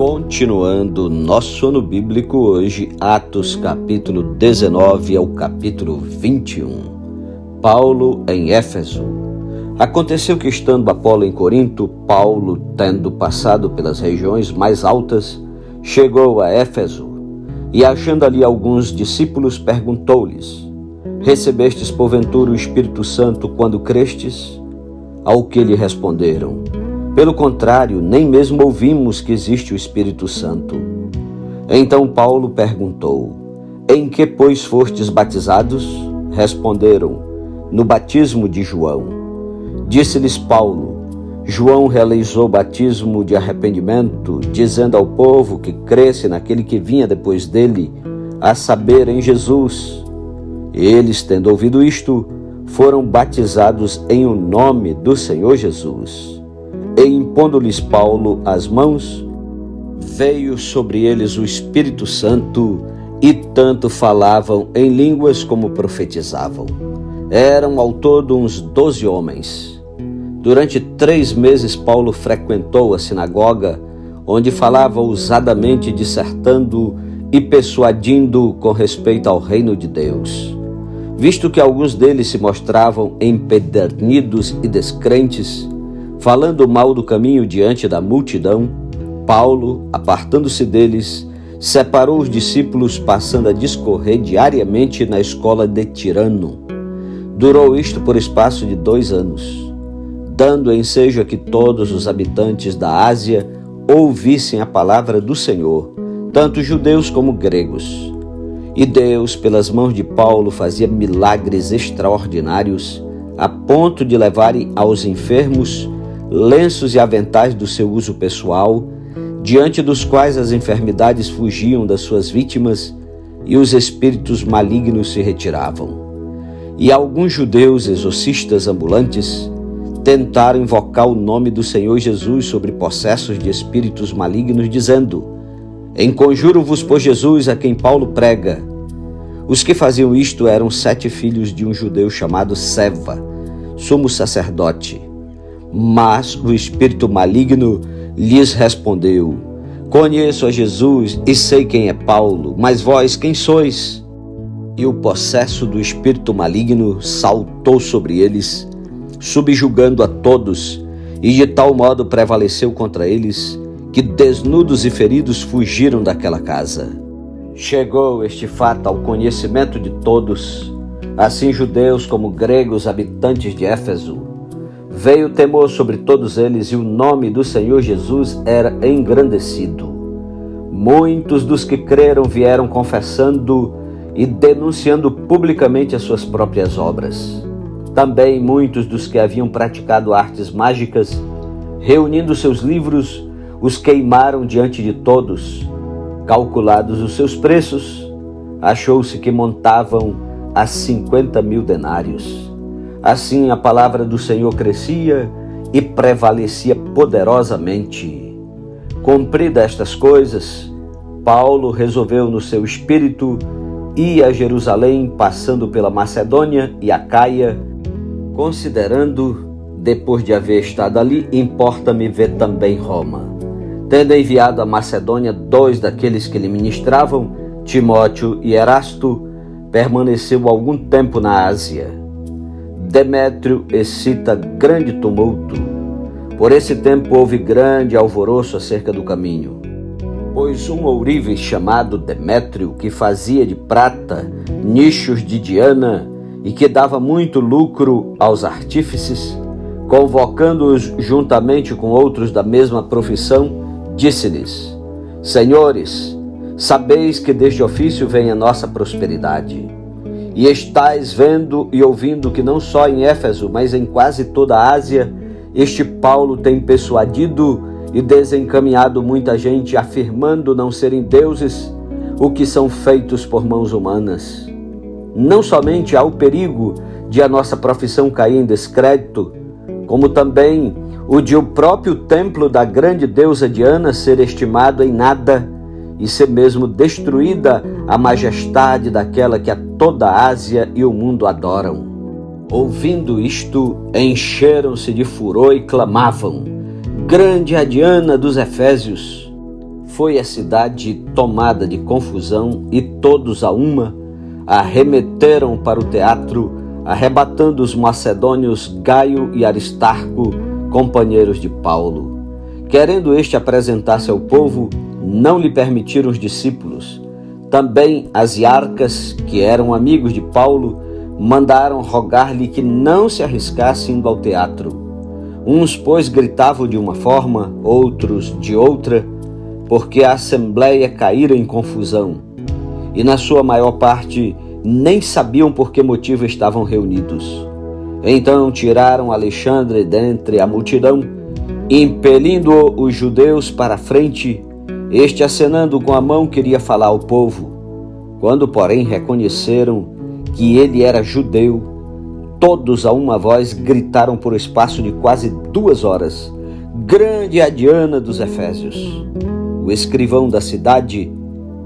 Continuando nosso ano bíblico hoje, Atos capítulo 19 ao capítulo 21. Paulo em Éfeso. Aconteceu que, estando Apolo em Corinto, Paulo, tendo passado pelas regiões mais altas, chegou a Éfeso e, achando ali alguns discípulos, perguntou-lhes: Recebestes porventura o Espírito Santo quando crestes? Ao que lhe responderam: Pelo contrário, nem mesmo ouvimos que existe o Espírito Santo. Então Paulo perguntou: Em que, pois, fostes batizados? Responderam: No batismo de João. Disse-lhes Paulo: João realizou batismo de arrependimento, dizendo ao povo que cresce naquele que vinha depois dele, a saber, em Jesus. Eles, tendo ouvido isto, foram batizados em o nome do Senhor Jesus. E impondo-lhes Paulo as mãos, veio sobre eles o Espírito Santo, e tanto falavam em línguas como profetizavam. Eram ao todo uns 12 homens. Durante 3 meses Paulo frequentou a sinagoga, onde falava ousadamente, dissertando e persuadindo com respeito ao reino de Deus. Visto que alguns deles se mostravam empedernidos e descrentes, falando mal do caminho diante da multidão, Paulo, apartando-se deles, separou os discípulos, passando a discorrer diariamente na escola de Tirano. Durou isto por espaço de 2 anos, dando ensejo a que todos os habitantes da Ásia ouvissem a palavra do Senhor, tanto judeus como gregos. E Deus, pelas mãos de Paulo, fazia milagres extraordinários, a ponto de levarem aos enfermos lenços e aventais do seu uso pessoal, diante dos quais as enfermidades fugiam das suas vítimas e os espíritos malignos se retiravam. E alguns judeus exorcistas ambulantes tentaram invocar o nome do Senhor Jesus sobre possessos de espíritos malignos, dizendo: Enconjuro-vos por Jesus, a quem Paulo prega. Os que faziam isto eram 7 filhos de um judeu chamado Seva, sumo sacerdote. Mas o espírito maligno lhes respondeu: Conheço a Jesus e sei quem é Paulo, mas vós quem sois? E o possesso do espírito maligno saltou sobre eles, subjugando a todos, e de tal modo prevaleceu contra eles, que desnudos e feridos fugiram daquela casa. Chegou este fato ao conhecimento de todos, assim judeus como gregos, habitantes de Éfeso. Veio temor sobre todos eles, e o nome do Senhor Jesus era engrandecido. Muitos dos que creram vieram confessando e denunciando publicamente as suas próprias obras. Também muitos dos que haviam praticado artes mágicas, reunindo seus livros, os queimaram diante de todos. Calculados os seus preços, achou-se que montavam a 50.000 denários. Assim a palavra do Senhor crescia e prevalecia poderosamente. Cumpridas estas coisas, Paulo resolveu no seu espírito ir a Jerusalém, passando pela Macedônia e Acaia, considerando, depois de haver estado ali, importa-me ver também Roma. Tendo enviado à Macedônia 2 daqueles que lhe ministravam, Timóteo e Erasto, permaneceu algum tempo na Ásia. Demétrio excita grande tumulto. Por esse tempo houve grande alvoroço acerca do caminho, pois um ourives chamado Demétrio, que fazia de prata nichos de Diana e que dava muito lucro aos artífices, convocando-os juntamente com outros da mesma profissão, disse-lhes: Senhores, sabeis que desde ofício vem a nossa prosperidade. E estais vendo e ouvindo que não só em Éfeso, mas em quase toda a Ásia, este Paulo tem persuadido e desencaminhado muita gente, afirmando não serem deuses o que são feitos por mãos humanas. Não somente há o perigo de a nossa profissão cair em descrédito, como também o de o próprio templo da grande deusa Diana ser estimado em nada e ser mesmo destruída a majestade daquela que a toda a Ásia e o mundo adoram. Ouvindo isto, encheram-se de furor e clamavam: Grande é a Diana dos Efésios! foi a cidade tomada de confusão e todos a uma arremeteram para o teatro, arrebatando os macedônios Gaio e Aristarco, companheiros de Paulo. Querendo este apresentar-se ao povo, não lhe permitiram os discípulos. Também as iarcas, que eram amigos de Paulo, mandaram rogar-lhe que não se arriscasse indo ao teatro. Uns, pois, gritavam de uma forma, outros de outra, porque a assembleia caíra em confusão, e na sua maior parte nem sabiam por que motivo estavam reunidos. Então tiraram Alexandre dentre a multidão, impelindo os judeus para a frente. Este, acenando com a mão, queria falar ao povo. Quando, porém, reconheceram que ele era judeu, todos a uma voz gritaram por espaço de quase 2 horas: "Grande é a Diana dos Efésios!" O escrivão da cidade,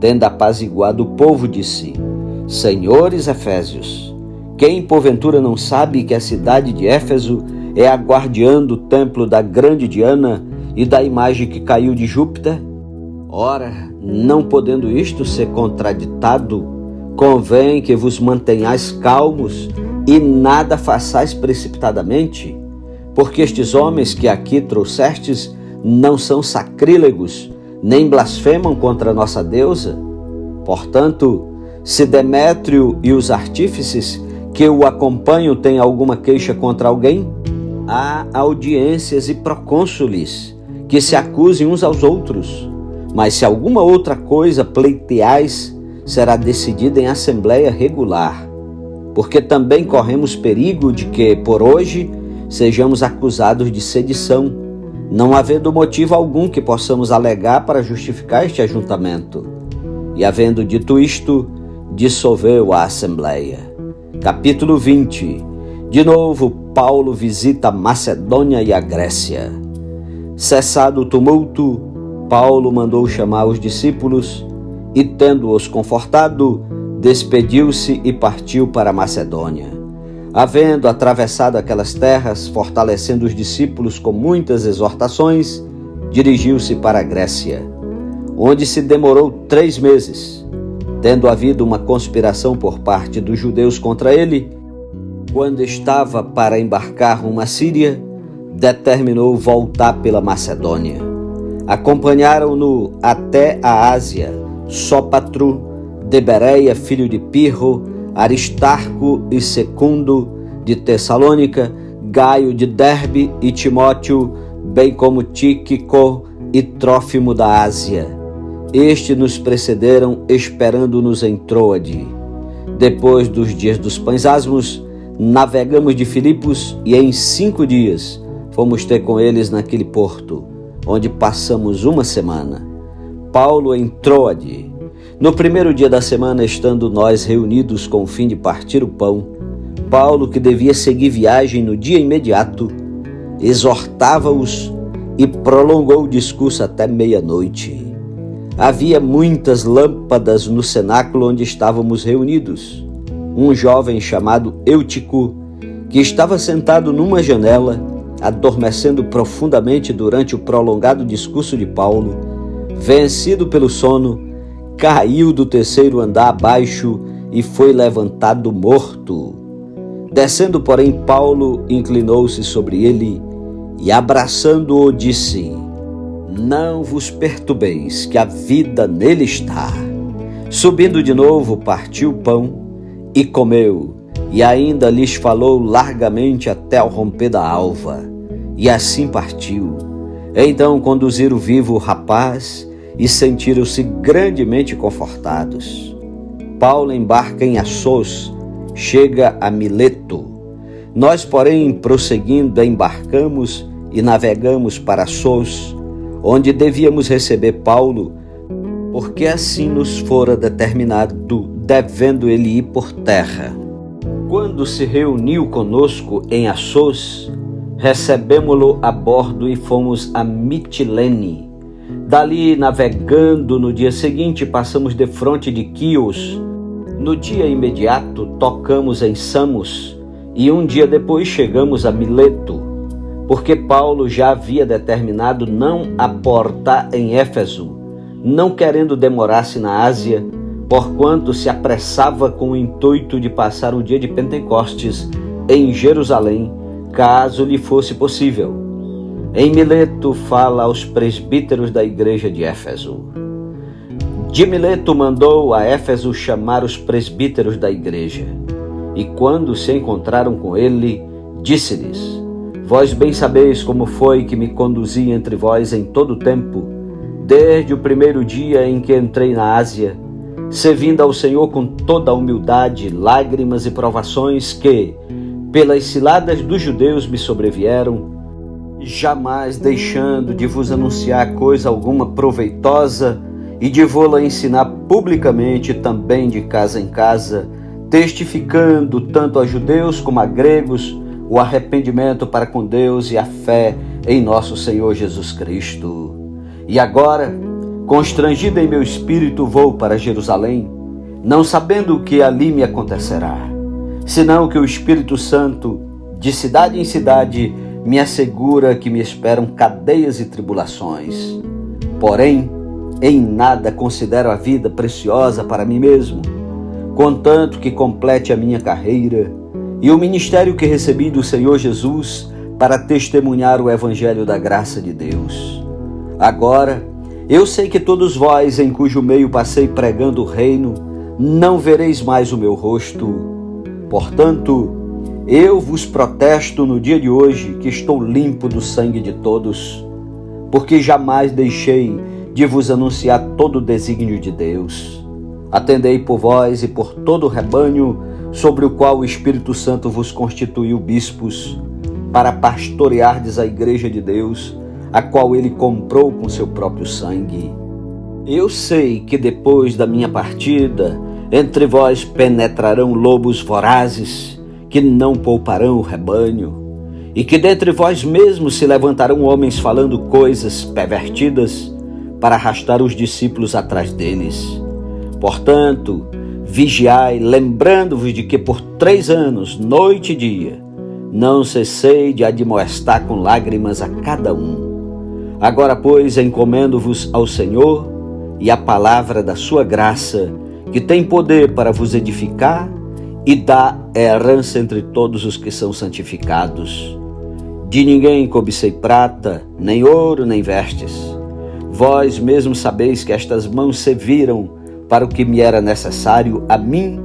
tendo apaziguado o povo, disse: "Senhores Efésios, quem porventura não sabe que a cidade de Éfeso é a guardiã do templo da grande Diana e da imagem que caiu de Júpiter? Ora, não podendo isto ser contraditado, convém que vos mantenhais calmos e nada façais precipitadamente, porque estes homens que aqui trouxestes não são sacrílegos, nem blasfemam contra a nossa deusa. Portanto, se Demétrio e os artífices que o acompanham têm alguma queixa contra alguém, há audiências e procônsules que se acusem uns aos outros. Mas se alguma outra coisa pleiteais, será decidida em assembleia regular, porque também corremos perigo de que, por hoje, sejamos acusados de sedição, não havendo motivo algum que possamos alegar para justificar este ajuntamento." E, havendo dito isto, dissolveu a assembleia. Capítulo 20. De novo, Paulo visita a Macedônia e a Grécia. Cessado o tumulto, Paulo mandou chamar os discípulos e, tendo-os confortado, despediu-se e partiu para a Macedônia. Havendo atravessado aquelas terras, fortalecendo os discípulos com muitas exortações, dirigiu-se para a Grécia, onde se demorou 3 meses. Tendo havido uma conspiração por parte dos judeus contra ele, quando estava para embarcar rumo à Síria, determinou voltar pela Macedônia. Acompanharam-no até a Ásia Sópatro de Bereia, filho de Pirro, Aristarco e Secundo de Tessalônica, Gaio de Derbe e Timóteo, bem como Tíquico e Trófimo da Ásia. Estes nos precederam, esperando-nos em Troade. Depois dos dias dos pães asmos, navegamos de Filipos e em 5 dias fomos ter com eles naquele porto, onde passamos 1 semana. Paulo em Troade. No primeiro dia da semana, estando nós reunidos com o fim de partir o pão, Paulo, que devia seguir viagem no dia imediato, exortava-os e prolongou o discurso até meia-noite. Havia muitas lâmpadas no cenáculo onde estávamos reunidos. Um jovem chamado Eutico, que estava sentado numa janela, adormecendo profundamente durante o prolongado discurso de Paulo, vencido pelo sono, caiu do 3º andar abaixo e foi levantado morto. Descendo, porém, Paulo inclinou-se sobre ele e, abraçando-o, disse: "Não vos perturbeis, que a vida nele está." Subindo de novo, partiu o pão e comeu, e ainda lhes falou largamente até ao romper da alva, e assim partiu. Então conduziram vivo o rapaz e sentiram-se grandemente confortados. Paulo embarca em Assos, chega a Mileto. Nós, porém, prosseguindo, embarcamos e navegamos para Assos, onde devíamos receber Paulo, porque assim nos fora determinado, devendo ele ir por terra. Quando se reuniu conosco em Assos, recebemo-lo a bordo e fomos a Mitilene. Dali, navegando, no dia seguinte passamos defronte de Quios. No dia imediato tocamos em Samos e um dia depois chegamos a Mileto, porque Paulo já havia determinado não aportar em Éfeso, não querendo demorar-se na Ásia, porquanto se apressava com o intuito de passar o dia de Pentecostes em Jerusalém, caso lhe fosse possível. Em Mileto fala aos presbíteros da igreja de Éfeso. De Mileto mandou a Éfeso chamar os presbíteros da igreja. E quando se encontraram com ele, disse-lhes: Vós bem sabeis como foi que me conduzi entre vós em todo o tempo, desde o primeiro dia em que entrei na Ásia, servindo ao Senhor com toda a humildade, lágrimas e provações que, pelas ciladas dos judeus, me sobrevieram, jamais deixando de vos anunciar coisa alguma proveitosa e de vô-la ensinar publicamente também de casa em casa, testificando tanto a judeus como a gregos o arrependimento para com Deus e a fé em nosso Senhor Jesus Cristo. E agora, constrangido em meu espírito, vou para Jerusalém, não sabendo o que ali me acontecerá, senão que o Espírito Santo, de cidade em cidade, me assegura que me esperam cadeias e tribulações. Porém, em nada considero a vida preciosa para mim mesmo, contanto que complete a minha carreira e o ministério que recebi do Senhor Jesus para testemunhar o evangelho da graça de Deus. Agora, eu sei que todos vós, em cujo meio passei pregando o reino, não vereis mais o meu rosto. Portanto, eu vos protesto no dia de hoje que estou limpo do sangue de todos, porque jamais deixei de vos anunciar todo o desígnio de Deus. Atendei por vós e por todo o rebanho sobre o qual o Espírito Santo vos constituiu bispos, para pastoreardes a igreja de Deus, a qual ele comprou com seu próprio sangue. Eu sei que depois da minha partida, entre vós penetrarão lobos vorazes, que não pouparão o rebanho, e que dentre vós mesmos se levantarão homens falando coisas pervertidas para arrastar os discípulos atrás deles. Portanto, vigiai, lembrando-vos de que por 3 anos, noite e dia, não cessei de admoestar com lágrimas a cada um. Agora, pois, encomendo-vos ao Senhor e à palavra da sua graça, que tem poder para vos edificar e dá herança entre todos os que são santificados. De ninguém cobicei prata, nem ouro, nem vestes. Vós mesmos sabeis que estas mãos serviram para o que me era necessário a mim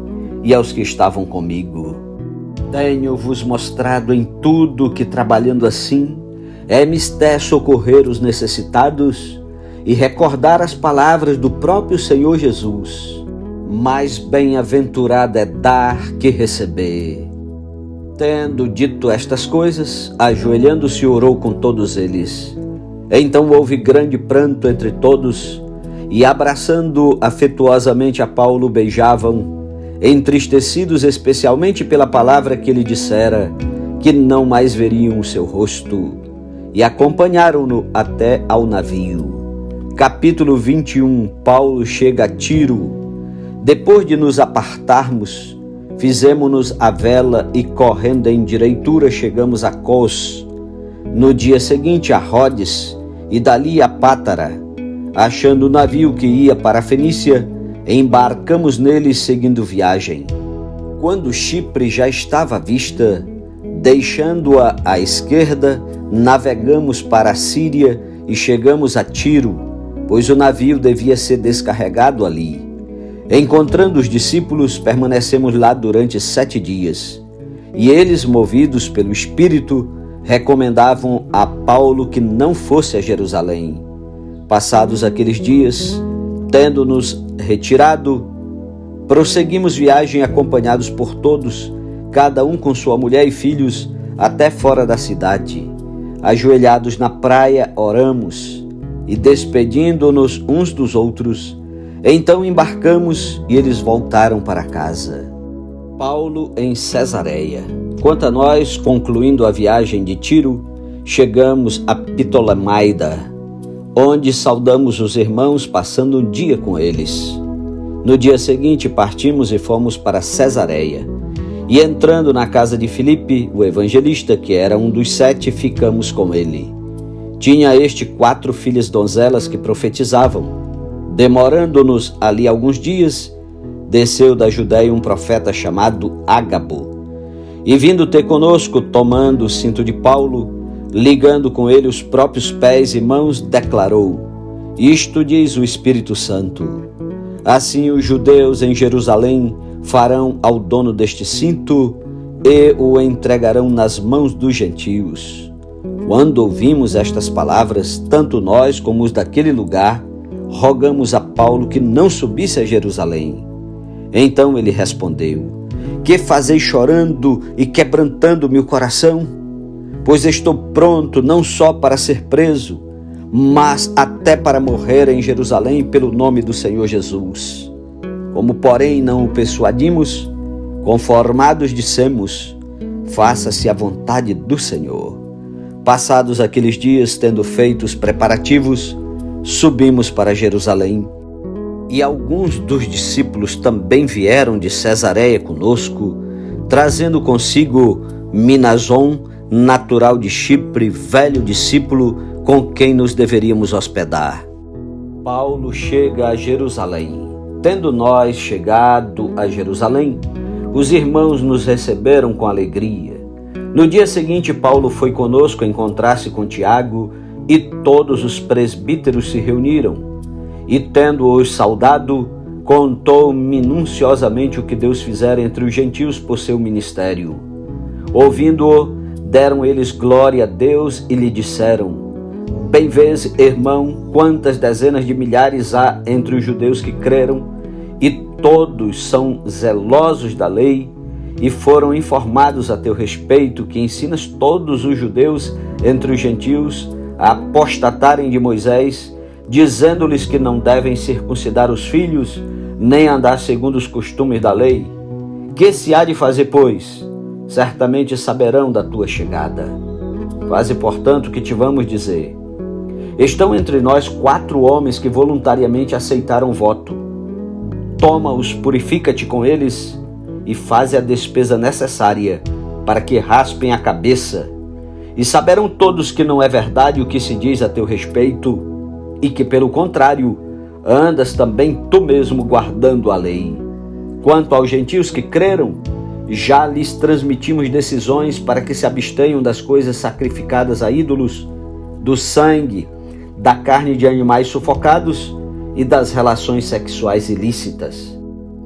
e aos que estavam comigo. Tenho-vos mostrado em tudo que, trabalhando assim, é mister socorrer os necessitados e recordar as palavras do próprio Senhor Jesus. Mais bem-aventurado é dar que receber. Tendo dito estas coisas, ajoelhando-se, orou com todos eles. Então houve grande pranto entre todos, e abraçando afetuosamente a Paulo, beijavam, entristecidos especialmente pela palavra que ele dissera, que não mais veriam o seu rosto, e acompanharam-no até ao navio. Capítulo 21. Paulo chega a Tiro. Depois de nos apartarmos, fizemo-nos à vela e, correndo em direitura, chegamos a Cos. No dia seguinte a Rhodes, e dali a Pátara. Achando o navio que ia para a Fenícia, embarcamos nele seguindo viagem. Quando Chipre já estava à vista, deixando-a à esquerda, navegamos para a Síria e chegamos a Tiro, pois o navio devia ser descarregado ali. Encontrando os discípulos, permanecemos lá durante 7 dias, e eles, movidos pelo Espírito, recomendavam a Paulo que não fosse a Jerusalém. Passados aqueles dias, tendo-nos retirado, prosseguimos viagem acompanhados por todos, cada um com sua mulher e filhos, até fora da cidade. Ajoelhados na praia, oramos, e despedindo-nos uns dos outros, então embarcamos e eles voltaram para casa. Paulo em Cesareia. Quanto a nós, concluindo a viagem de Tiro, chegamos a Ptolemaida, onde saudamos os irmãos, passando um dia com eles. No dia seguinte partimos e fomos para Cesareia, e entrando na casa de Filipe, o evangelista, que era um dos 7, ficamos com ele. Tinha este 4 filhas donzelas que profetizavam. Demorando-nos ali alguns dias, desceu da Judéia um profeta chamado Ágabo, e vindo ter conosco, tomando o cinto de Paulo, ligando com ele os próprios pés e mãos, declarou: Isto diz o Espírito Santo: Assim os judeus em Jerusalém farão ao dono deste cinto e o entregarão nas mãos dos gentios. Quando ouvimos estas palavras, tanto nós como os daquele lugar, rogamos a Paulo que não subisse a Jerusalém. Então ele respondeu: Que fazeis chorando e quebrantando-me o coração? Pois estou pronto não só para ser preso, mas até para morrer em Jerusalém pelo nome do Senhor Jesus. Como, porém, não o persuadimos, conformados dissemos: Faça-se a vontade do Senhor. Passados aqueles dias, tendo feito os preparativos, subimos para Jerusalém. E alguns dos discípulos também vieram de Cesareia conosco, trazendo consigo Minason, natural de Chipre, velho discípulo, com quem nos deveríamos hospedar. Paulo chega a Jerusalém. Tendo nós chegado a Jerusalém, os irmãos nos receberam com alegria. No dia seguinte, Paulo foi conosco encontrar-se com Tiago, e todos os presbíteros se reuniram. E tendo-os saudado, contou minuciosamente o que Deus fizera entre os gentios por seu ministério. Ouvindo-o, deram eles glória a Deus e lhe disseram: Bem vês, irmão, quantas dezenas de milhares há entre os judeus que creram, e todos são zelosos da lei, e foram informados a teu respeito, que ensinas todos os judeus entre os gentios a apostatarem de Moisés, dizendo-lhes que não devem circuncidar os filhos, nem andar segundo os costumes da lei. Que se há de fazer, pois? Certamente saberão da tua chegada. Faze, portanto, o que te vamos dizer. Estão entre nós 4 homens que voluntariamente aceitaram o voto. Toma-os, purifica-te com eles e faze a despesa necessária para que raspem a cabeça. E saberão todos que não é verdade o que se diz a teu respeito, e que, pelo contrário, andas também tu mesmo guardando a lei. Quanto aos gentios que creram, já lhes transmitimos decisões para que se abstenham das coisas sacrificadas a ídolos, do sangue, da carne de animais sufocados e das relações sexuais ilícitas.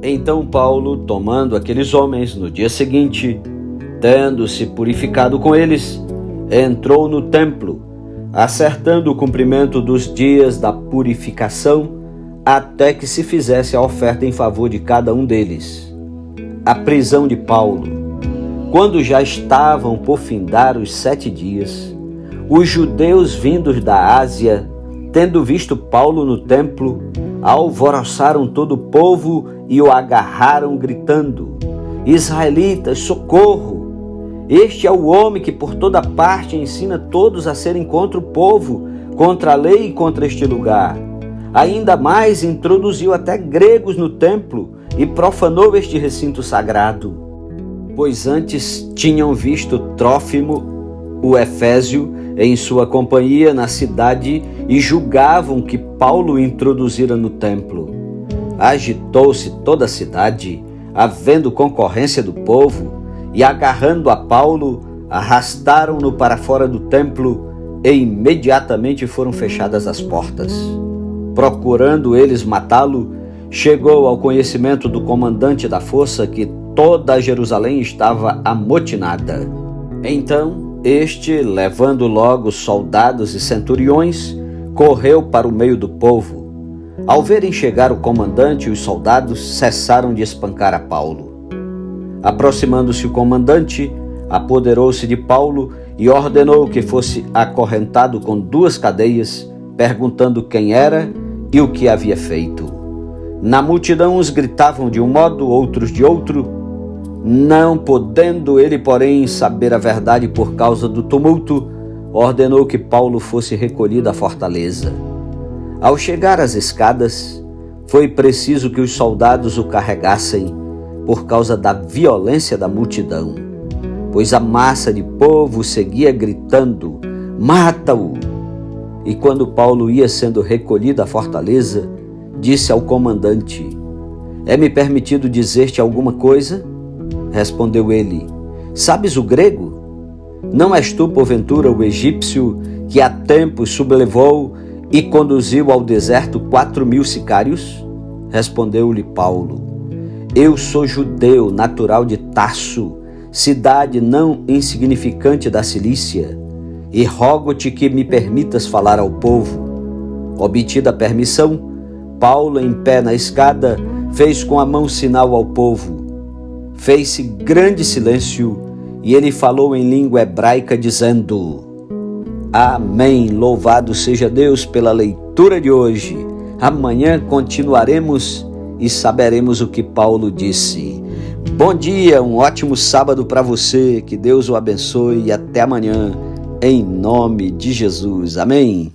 Então Paulo, tomando aqueles homens no dia seguinte, tendo-se purificado com eles, entrou no templo, acertando o cumprimento dos dias da purificação, até que se fizesse a oferta em favor de cada um deles. A prisão de Paulo. Quando já estavam por findar os 7 dias, os judeus vindos da Ásia, tendo visto Paulo no templo, alvoroçaram todo o povo e o agarraram, gritando: Israelitas, socorro! Este é o homem que por toda parte ensina todos a serem contra o povo, contra a lei e contra este lugar. Ainda mais introduziu até gregos no templo e profanou este recinto sagrado. Pois antes tinham visto Trófimo, o Efésio, em sua companhia na cidade e julgavam que Paulo o introduzira no templo. Agitou-se toda a cidade, havendo concorrência do povo, e agarrando a Paulo, arrastaram-no para fora do templo e imediatamente foram fechadas as portas. Procurando eles matá-lo, chegou ao conhecimento do comandante da força que toda Jerusalém estava amotinada. Então, este, levando logo soldados e centuriões, correu para o meio do povo. Ao verem chegar o comandante e os soldados, cessaram de espancar a Paulo. Aproximando-se o comandante, apoderou-se de Paulo e ordenou que fosse acorrentado com 2 cadeias, perguntando quem era e o que havia feito. Na multidão uns gritavam de um modo, outros de outro. Não podendo ele, porém, saber a verdade por causa do tumulto, ordenou que Paulo fosse recolhido à fortaleza. Ao chegar às escadas, foi preciso que os soldados o carregassem por causa da violência da multidão, pois a massa de povo seguia gritando: Mata-o! E quando Paulo ia sendo recolhido à fortaleza, disse ao comandante: é-me permitido dizer-te alguma coisa? Respondeu ele: sabes o grego? Não és tu, porventura, o egípcio que há tempos sublevou e conduziu ao deserto 4.000 sicários? Respondeu-lhe Paulo: eu sou judeu, natural de Tarso, cidade não insignificante da Cilícia, e rogo-te que me permitas falar ao povo. Obtida a permissão, Paulo, em pé na escada, fez com a mão sinal ao povo. Fez-se grande silêncio e ele falou em língua hebraica dizendo: Amém, louvado seja Deus pela leitura de hoje. Amanhã continuaremos e saberemos o que Paulo disse. Bom dia, um ótimo sábado para você, que Deus o abençoe e até amanhã, em nome de Jesus. Amém.